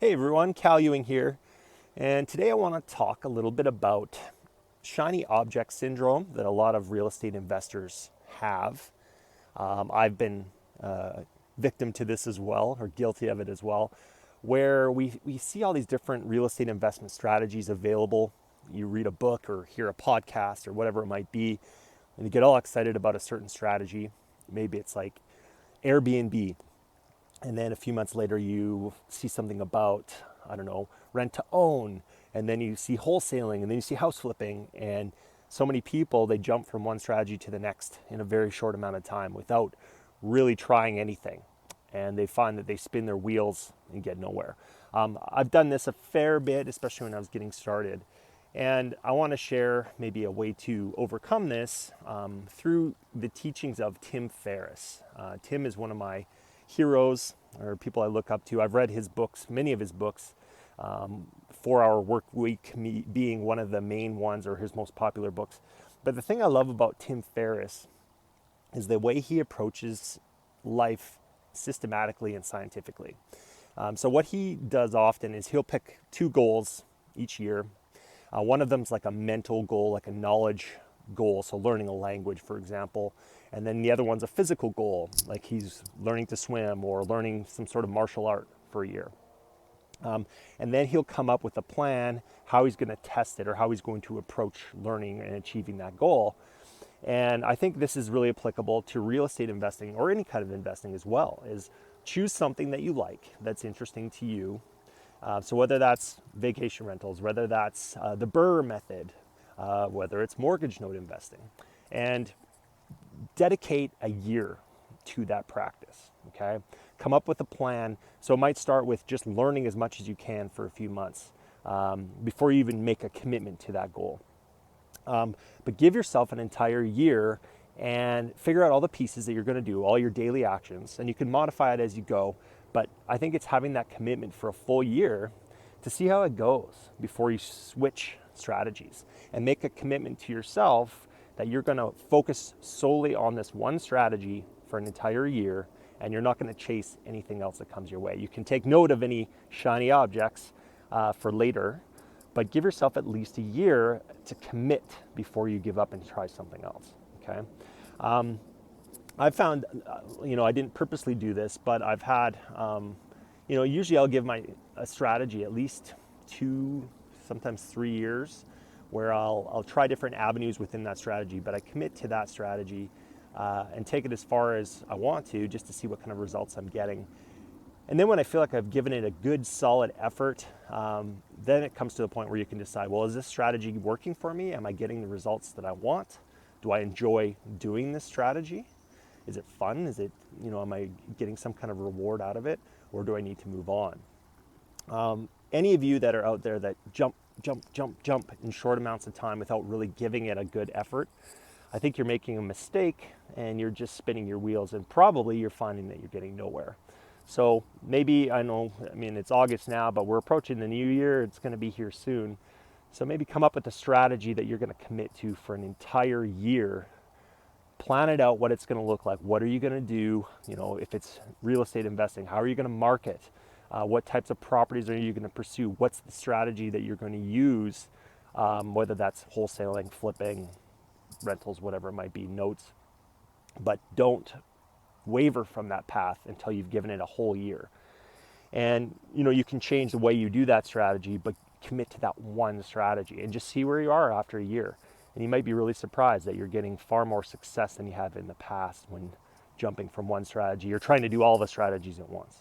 Hey everyone, Ewing here, and today I want to talk a little bit about shiny object syndrome that a lot of real estate investors have. I've been victim to this as well, or guilty of it as well, where we see all these different real estate investment strategies available. You read a book or hear a podcast or whatever it might be, and you get all excited about a certain strategy. Maybe it's like Airbnb. And then a few months later, you see something about, I don't know, rent to own. And then you see wholesaling, and then you see house flipping. And so many people, they jump from one strategy to the next in a very short amount of time without really trying anything. And they find that they spin their wheels and get nowhere. I've done this a fair bit, especially when I was getting started. And I want to share maybe a way to overcome this through the teachings of Tim Ferris. Tim is one of my heroes or people I look up to. I've read his books, many of his books, 4-Hour Work Week being one of the main ones or his most popular books. But the thing I love about Tim Ferris is the way he approaches life systematically and scientifically. So what he does often is he'll pick 2 goals each year. One of them is like a mental goal, like a knowledge goal, so learning a language, for example. And then the other one's a physical goal, like he's learning to swim or learning some sort of martial art for a year. And then he'll come up with a plan how he's going to test it or how he's going to approach learning and achieving that goal. And I think this is really applicable to real estate investing or any kind of investing as well, is choose something that you like, that's interesting to you. So whether that's vacation rentals, whether that's the Burr method, whether it's mortgage note investing, and dedicate a year to that practice, okay? Come up with a plan. So it might start with just learning as much as you can for a few months before you even make a commitment to that goal. But give yourself an entire year and figure out all the pieces that you're going to do, all your daily actions, and you can modify it as you go. But I think it's having that commitment for a full year to see how it goes before you switch strategies and make a commitment to yourself that you're going to focus solely on this one strategy for an entire year, and you're not going to chase anything else that comes your way. You can take note of any shiny objects for later, but give yourself at least a year to commit before you give up and try something else, okay? I've found, I didn't purposely do this, but I've had, usually I'll give a strategy at least 2, sometimes 3 years, where I'll try different avenues within that strategy, but I commit to that strategy and take it as far as I want to, just to see what kind of results I'm getting. And then when I feel like I've given it a good, solid effort, then it comes to the point where you can decide, well, is this strategy working for me? Am I getting the results that I want? Do I enjoy doing this strategy? Is it fun? Is it, am I getting some kind of reward out of it? Or do I need to move on? Any of you that are out there that jump in short amounts of time without really giving it a good effort, I think you're making a mistake and you're just spinning your wheels, and probably you're finding that you're getting nowhere. So maybe, it's August now, but we're approaching the new year. It's going to be here soon. So maybe come up with a strategy that you're going to commit to for an entire year. Plan it out, what it's going to look like. What are you going to do? If it's real estate investing, how are you going to market? What types of properties are you going to pursue? What's the strategy that you're going to use? Whether that's wholesaling, flipping, rentals, whatever it might be, notes. But don't waver from that path until you've given it a whole year. And, you can change the way you do that strategy, but commit to that one strategy and just see where you are after a year. And you might be really surprised that you're getting far more success than you have in the past when jumping from one strategy or trying to do all the strategies at once.